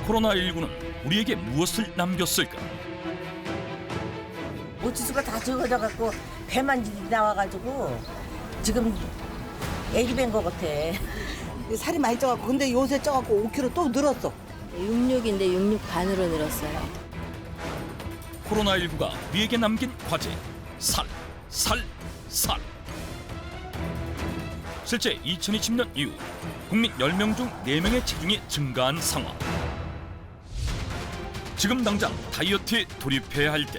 코로나19는 우리에게 무엇을 남겼을까? 모치수가 다 적어져갖고 배만 나와가지고 지금 애기 뵌 거 같아. 살이 많이 쪄갖고 근데 요새 쪄갖고 5kg 또 늘었어. 66인데 66 반으로 늘었어요. 코로나19가 우리에게 남긴 과제, 살. 실제 2020년 이후 국민 10명 중 4명의 체중이 증가한 상황. 지금 당장 다이어트에 돌입해야 할 때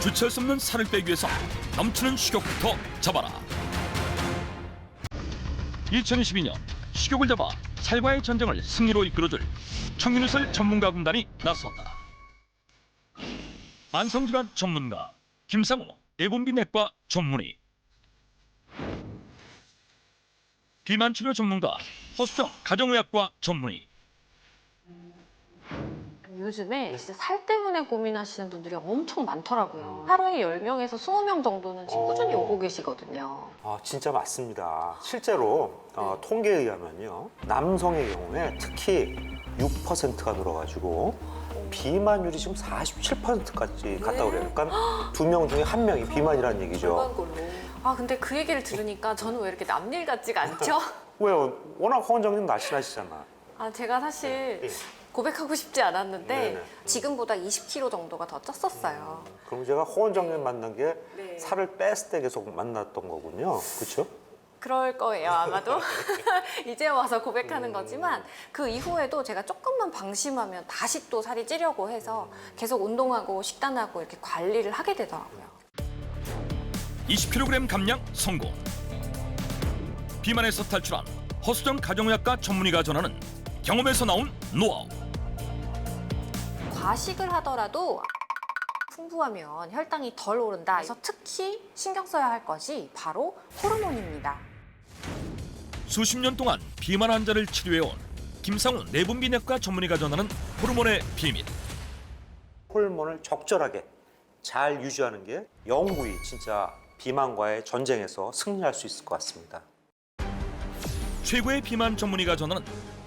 주체할 수 없는 살을 빼기 위해서 넘치는 식욕부터 잡아라. 2022년 식욕을 잡아 살과의 전쟁을 승리로 이끌어줄 청균유설 전문가 군단이 나섰다. 만성질환 전문가 김상우 내분비내과 전문의, 비만치료 전문가 허수정 가정의학과 전문의. 요즘에 진짜 살 때문에 고민하시는 분들이 엄청 많더라고요. 하루에 10명에서 20명 정도는 지금 꾸준히 오고 계시거든요. 진짜 맞습니다. 실제로 통계에 의하면요, 남성의 경우에 특히 6%가 늘어가지고 비만율이 지금 47%까지 갔다고 그래요. 그러니까 2명 중에 1명이 비만이라는 얘기죠. 근데 그 얘기를 들으니까 저는 왜 이렇게 남일 같지가 않죠? 왜요? 워낙 허원정님 날씬하시잖아. 제가 사실 고백하고 싶지 않았는데 네네. 지금보다 20kg 정도가 더 쪘었어요. 그럼 제가 허원정님 만난 게 네. 살을 뺐을 때 계속 만났던 거군요. 그렇죠? 그럴 거예요, 아마도. 이제 와서 고백하는 거지만 그 이후에도 제가 조금만 방심하면 다시 또 살이 찌려고 해서 계속 운동하고 식단하고 이렇게 관리를 하게 되더라고요. 20kg 감량 성공. 비만에서 탈출한 허수정 가정의학과 전문의가 전하는 경험에서 나온 노하우. 과식을 하더라도 풍부하면 혈당이 덜 오른다. 그래서 특히 신경 써야 할 것이 바로 호르몬입니다. 수십 년 동안 비만 환자를 치료해온 김상우 내분비내과 전문의가 전하는 호르몬의 비밀. 호르몬을 적절하게 잘 유지하는 게 영구히 진짜 비만과의 전쟁에서 승리할 수 있을 것 같습니다. 최고의 비만 전문의가 전하는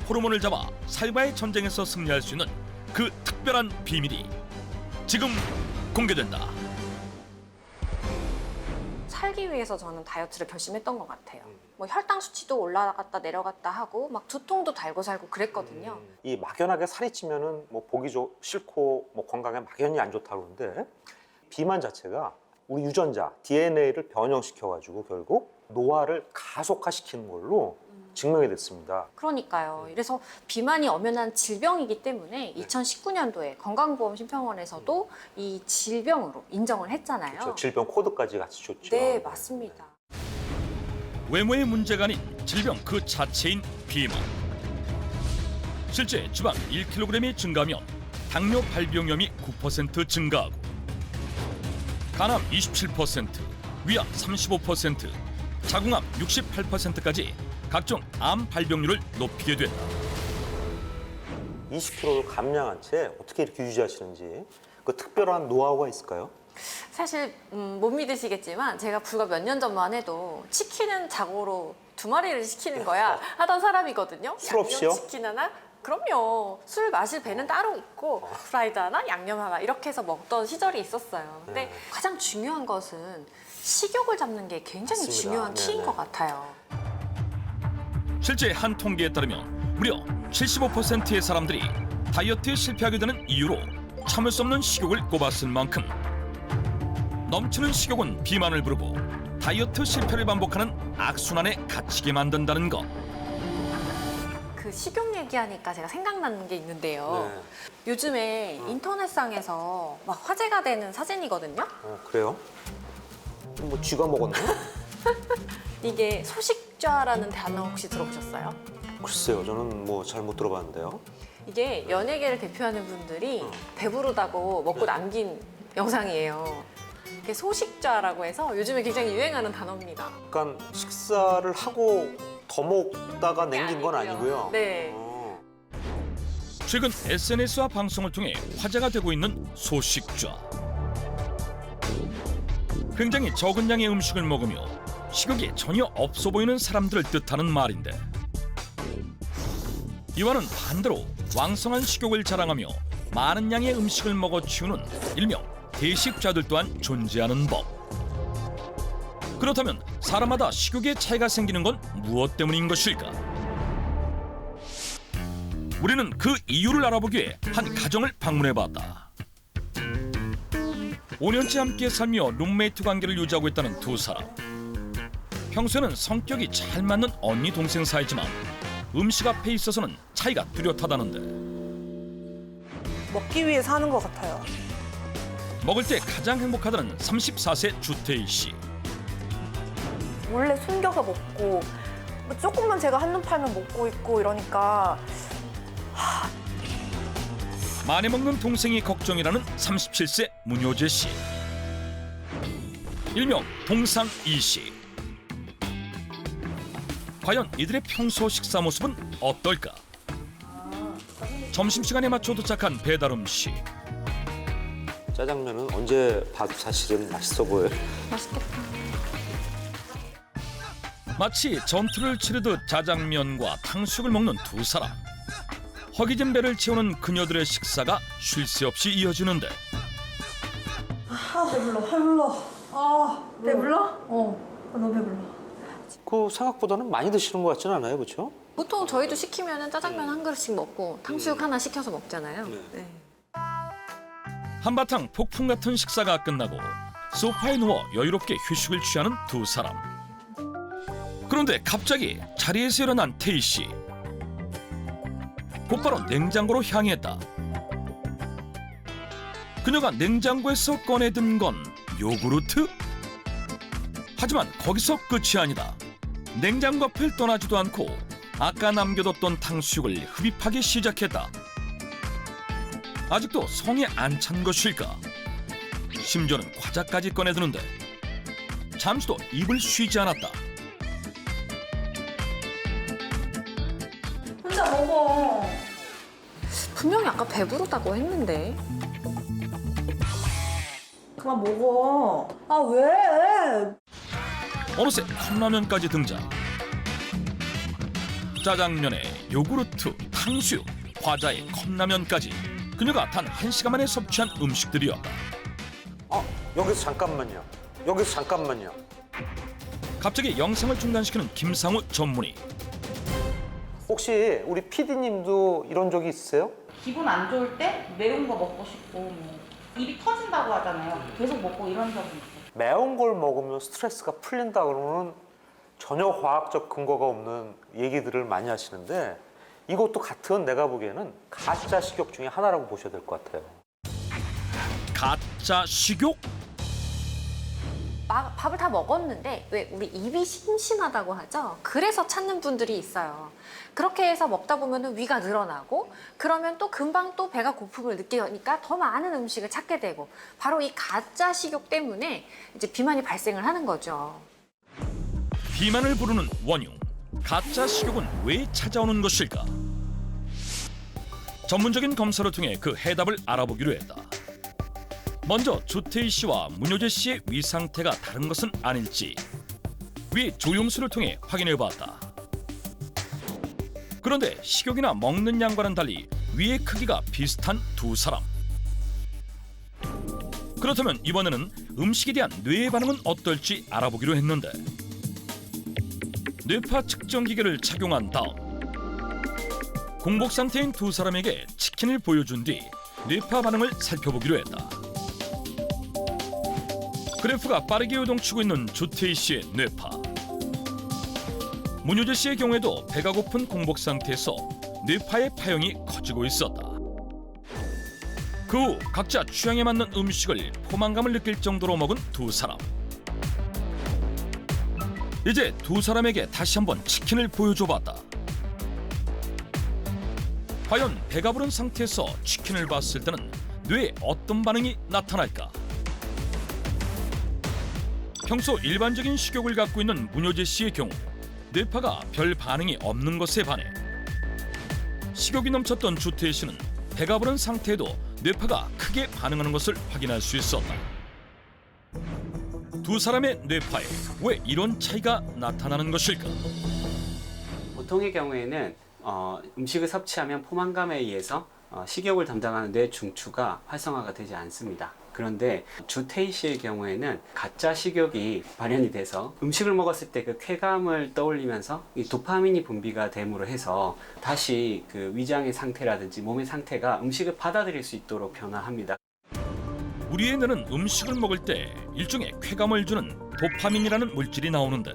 호르몬을 잡아 살과의 전쟁에서 승리할 수 있는 그 특별한 비밀이 지금 공개된다. 살기 위해서 저는 다이어트를 결심했던 것 같아요. 뭐 혈당 수치도 올라갔다 내려갔다 하고 막 두통도 달고 살고 그랬거든요. 이 막연하게 살이 찌면은 뭐 보기 싫고 뭐 건강에 막연히 안 좋다고 그러는데 비만 자체가 우리 유전자 DNA를 변형시켜가지고 결국 노화를 가속화시키는 걸로 증명이 됐습니다. 그러니까요. 그래서 비만이 엄연한 질병이기 때문에 2019년도에 건강보험심평원에서도 이 질병으로 인정을 했잖아요. 그렇죠. 질병 코드까지 같이 줬죠. 네, 맞습니다. 외모의 문제가 아닌 질병 그 자체인 비만. 실제 지방 1kg이 증가하면 당뇨 발병염이 9% 증가하고 간암 27%, 위암 35%, 자궁암 68%까지 각종 암 발병률을 높이게 된다. 20kg를 감량한 채 어떻게 이렇게 유지하시는지 그 특별한 노하우가 있을까요? 사실 못 믿으시겠지만 제가 불과 몇 년 전만 해도 치킨은 자고로 2마리를 시키는 거야 하던 사람이거든요. 술 없이요? 양념치킨 하나? 그럼요. 술 마실 배는 따로 있고 프라이드 하나, 양념 하나 이렇게 해서 먹던 시절이 있었어요. 근데 가장 중요한 것은 식욕을 잡는 게 굉장히 맞습니다. 중요한 키인 네네. 것 같아요. 실제 한 통계에 따르면 무려 75%의 사람들이 다이어트에 실패하게 되는 이유로 참을 수 없는 식욕을 꼽았을 만큼 넘치는 식욕은 비만을 부르고 다이어트 실패를 반복하는 악순환에 갇히게 만든다는 것. 그 식욕 얘기하니까 제가 생각나는 게 있는데요. 네. 요즘에 인터넷상에서 막 화제가 되는 사진이거든요. 그래요? 뭐 쥐가 먹었나? 이게 소식좌라는 단어 혹시 들어보셨어요? 글쎄요, 저는 뭐 잘 못 들어봤는데요. 이게 연예계를 대표하는 분들이 배부르다고 먹고 남긴 영상이에요. 이게 소식좌라고 해서 요즘에 굉장히 유행하는 단어입니다. 그러니까 식사를 하고 더 먹다가 남긴 건 아니고요. 네. 최근 SNS와 방송을 통해 화제가 되고 있는 소식좌. 굉장히 적은 양의 음식을 먹으며 식욕이 전혀 없어 보이는 사람들을 뜻하는 말인데 이와는 반대로 왕성한 식욕을 자랑하며 많은 양의 음식을 먹어 치우는 일명 대식자들 또한 존재하는 법. 그렇다면 사람마다 식욕의 차이가 생기는 건 무엇 때문인 것일까? 우리는 그 이유를 알아보기 위해 한 가정을 방문해봤다. 5년째 함께 살며 룸메이트 관계를 유지하고 있다는 두 사람. 평소에는 성격이 잘 맞는 언니 동생 사이지만 음식 앞에 있어서는 차이가 뚜렷하다는데 먹기 위해 사는 것 같아요. 먹을 때 가장 행복하다는 34세 주태희 씨. 몰래 숨겨서 먹고 뭐 조금만 제가 한눈 팔면 먹고 있고 이러니까 많이 먹는 동생이 걱정이라는 37세 문효재 씨. 일명 동상 이 씨. 과연 이들의 평소 식사 모습은 어떨까? 점심시간에 맞춰 도착한 배달 음식. 짜장면은 언제 봐도 사실은 맛있어 보여요. 마치 전투를 치르듯 짜장면과 탕수육을 먹는 두 사람. 허기진 배를 채우는 그녀들의 식사가 쉴 새 없이 이어지는데 그 생각보다는 많이 드시는 것 같지는 않아요, 그렇죠? 보통 저희도 시키면 짜장면 한 그릇씩 먹고 탕수육 하나 시켜서 먹잖아요. 네. 한바탕 폭풍 같은 식사가 끝나고 소파에 누워 여유롭게 휴식을 취하는 두 사람. 그런데 갑자기 자리에서 일어난 태희 씨. 곧바로 냉장고로 향했다. 그녀가 냉장고에서 꺼내든 건 요구르트? 하지만 거기서 끝이 아니다. 냉장고 앞을 떠나지도 않고 아까 남겨뒀던 탕수육을 흡입하기 시작했다. 아직도 성에 안 찬 것일까? 심지어는 과자까지 꺼내드는데 잠시도 입을 쉬지 않았다. 혼자 먹어. 분명히 아까 배부르다고 했는데. 그만 먹어. 아 왜? 어느새 컵라면까지 등장. 짜장면에 요구르트, 탕수육, 과자에 컵라면까지 그녀가 단 1시간 만에 섭취한 음식들이었다. 여기서 잠깐만요. 여기서 잠깐만요. 갑자기 영상을 중단시키는 김상우 전문의. 혹시 우리 PD님도 이런 적이 있으세요? 기분 안 좋을 때 매운 거 먹고 싶고 뭐 입이 터진다고 하잖아요. 계속 먹고 이런 적은 있어요. 매운 걸 먹으면 스트레스가 풀린다 그러면 전혀 과학적 근거가 없는 얘기들을 많이 하시는데 이것도 같은 내가 보기에는 가짜 식욕 중에 하나라고 보셔야 될 것 같아요. 가짜 식욕? 밥을 다 먹었는데 왜 우리 입이 심심하다고 하죠? 그래서 찾는 분들이 있어요. 그렇게 해서 먹다 보면 위가 늘어나고 그러면 또 금방 또 배가 고픔을 느끼니까 더 많은 음식을 찾게 되고 바로 이 가짜 식욕 때문에 이제 비만이 발생을 하는 거죠. 비만을 부르는 원흉. 가짜 식욕은 왜 찾아오는 것일까? 전문적인 검사를 통해 그 해답을 알아보기로 했다. 먼저 주태희 씨와 문효재 씨의 위 상태가 다른 것은 아닐지 위 조영수를 통해 확인해봤다. 그런데 식욕이나 먹는 양과는 달리 위의 크기가 비슷한 두 사람. 그렇다면 이번에는 음식에 대한 뇌의 반응은 어떨지 알아보기로 했는데 뇌파 측정 기계를 착용한 다음 공복 상태인 두 사람에게 치킨을 보여준 뒤 뇌파 반응을 살펴보기로 했다. 그래프가 빠르게 요동치고 있는 주태희 씨의 뇌파. 문효재 씨의 경우에도 배가 고픈 공복 상태에서 뇌파의 파형이 커지고 있었다. 그 후 각자 취향에 맞는 음식을 포만감을 느낄 정도로 먹은 두 사람. 이제 두 사람에게 다시 한번 치킨을 보여줘봤다. 과연 배가 부른 상태에서 치킨을 봤을 때는 뇌에 어떤 반응이 나타날까? 평소 일반적인 식욕을 갖고 있는 문효재 씨의 경우 뇌파가 별 반응이 없는 것에 반해 식욕이 넘쳤던 주태희 씨는 배가 부른 상태에도 뇌파가 크게 반응하는 것을 확인할 수 있었다. 두 사람의 뇌파에 왜 이런 차이가 나타나는 것일까? 보통의 경우에는 음식을 섭취하면 포만감에 의해서 식욕을 담당하는 뇌 중추가 활성화가 되지 않습니다. 그런데 주태희 씨의 경우에는 가짜 식욕이 발현이 돼서 음식을 먹었을 때 그 쾌감을 떠올리면서 이 도파민이 분비가 됨으로 해서 다시 그 위장의 상태라든지 몸의 상태가 음식을 받아들일 수 있도록 변화합니다. 우리의 뇌는 음식을 먹을 때 일종의 쾌감을 주는 도파민이라는 물질이 나오는데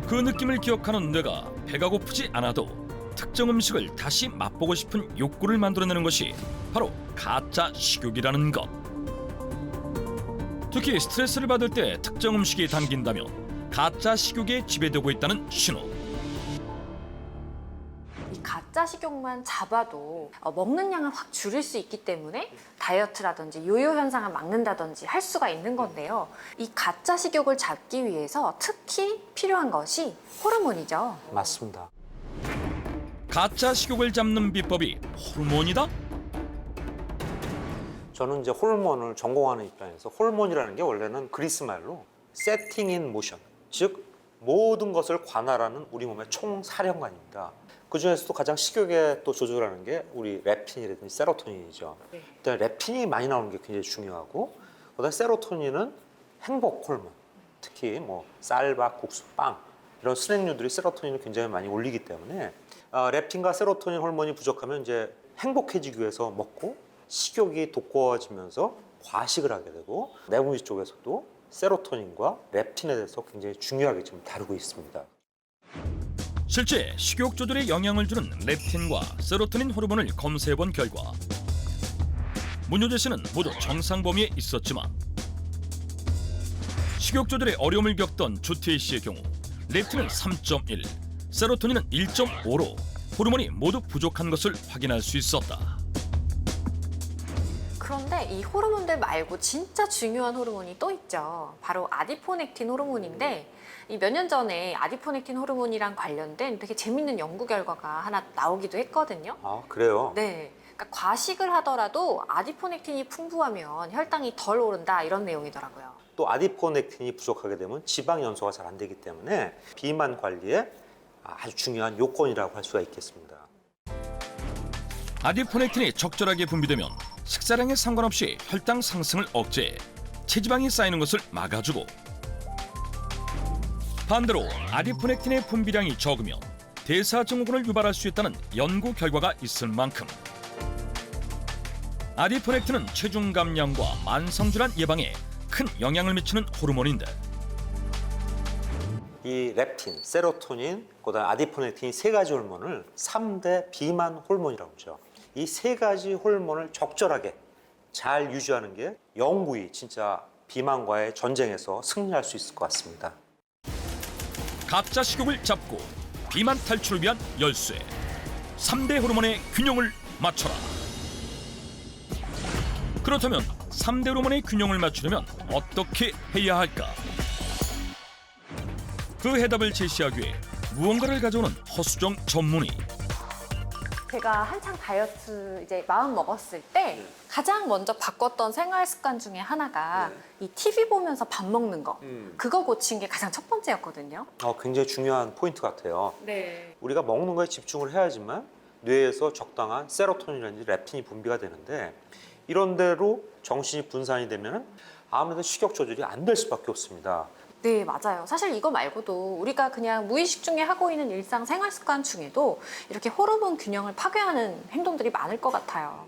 그 느낌을 기억하는 뇌가 배가 고프지 않아도 특정 음식을 다시 맛보고 싶은 욕구를 만들어내는 것이 바로 가짜 식욕이라는 것. 특히 스트레스를 받을 때 특정 음식이 당긴다면 가짜 식욕에 지배되고 있다는 신호. 이 가짜 식욕만 잡아도 먹는 양을 확 줄일 수 있기 때문에 다이어트라든지 요요 현상을 막는다든지 할 수가 있는 건데요. 이 가짜 식욕을 잡기 위해서 특히 필요한 것이 호르몬이죠. 맞습니다. 가짜 식욕을 잡는 비법이 호르몬이다? 저는 이제 호르몬을 전공하는 입장에서 호르몬이라는 게 원래는 그리스 말로 setting in motion, 즉 모든 것을 관할하는 우리 몸의 총사령관입니다. 그 중에서도 가장 식욕에 또 조절하는 게 우리 렙틴이라든지 세로토닌이죠. 일단 렙틴이 많이 나오는 게 굉장히 중요하고, 그다음에 세로토닌은 행복 호르몬, 특히 뭐 쌀밥, 국수, 빵 이런 스낵류들이 세로토닌을 굉장히 많이 올리기 때문에 렙틴과 세로토닌 호르몬이 부족하면 이제 행복해지기 위해서 먹고 식욕이 돋구어지면서 과식을 하게 되고, 내분비 쪽에서도 세로토닌과 렙틴에 대해서 굉장히 중요하게 지금 다루고 있습니다. 실제 식욕 조절에 영향을 주는 렙틴과 세로토닌 호르몬을 검사해본 결과 문효재 씨는 모두 정상 범위에 있었지만 식욕 조절에 어려움을 겪던 주태희 씨의 경우 렙틴은 3.1, 세로토닌은 1.5로 호르몬이 모두 부족한 것을 확인할 수 있었다. 그런데 이 호르몬들 말고 진짜 중요한 호르몬이 또 있죠. 바로 아디포넥틴 호르몬인데 이 몇 년 전에 아디포넥틴 호르몬이랑 관련된 되게 재밌는 연구 결과가 하나 나오기도 했거든요. 아, 그래요? 네. 그러니까 과식을 하더라도 아디포넥틴이 풍부하면 혈당이 덜 오른다 이런 내용이더라고요. 또 아디포넥틴이 부족하게 되면 지방 연소가 잘 안 되기 때문에 비만 관리에 아주 중요한 요건이라고 할 수가 있겠습니다. 아디포넥틴이 적절하게 분비되면 식사량에 상관없이 혈당 상승을 억제해 체지방이 쌓이는 것을 막아주고, 반대로 아디포넥틴의 분비량이 적으면 대사증후군을 유발할 수 있다는 연구 결과가 있을 만큼 아디포넥틴은 체중 감량과 만성질환 예방에 큰 영향을 미치는 호르몬인데 이 렙틴, 세로토닌, 그다음 아디포넥틴 이 세 가지 호르몬을 3대 비만 호르몬이라고 하죠. 이 세 가지 호르몬을 적절하게 잘 유지하는 게 영구히 진짜 비만과의 전쟁에서 승리할 수 있을 것 같습니다. 가짜 식욕을 잡고 비만 탈출을 위한 열쇠 3대 호르몬의 균형을 맞춰라. 그렇다면 3대 호르몬의 균형을 맞추려면 어떻게 해야 할까? 그 해답을 제시하기 위해 무언가를 가져오는 허수정 전문의. 제가 한창 다이어트 이제 마음 먹었을 때 가장 먼저 바꿨던 생활 습관 중에 하나가 이 TV 보면서 밥 먹는 거. 그거 고친 게 가장 첫 번째였거든요. 굉장히 중요한 포인트 같아요. 네. 우리가 먹는 거에 집중을 해야지만 뇌에서 적당한 세로토닌이라든지 렙틴이 분비가 되는데, 이런 대로 정신이 분산이 되면 아무래도 식욕 조절이 안 될 수밖에 없습니다. 네, 맞아요. 사실 이거 말고도 우리가 그냥 무의식 중에 하고 있는 일상 생활 습관 중에도 이렇게 호르몬 균형을 파괴하는 행동들이 많을 것 같아요.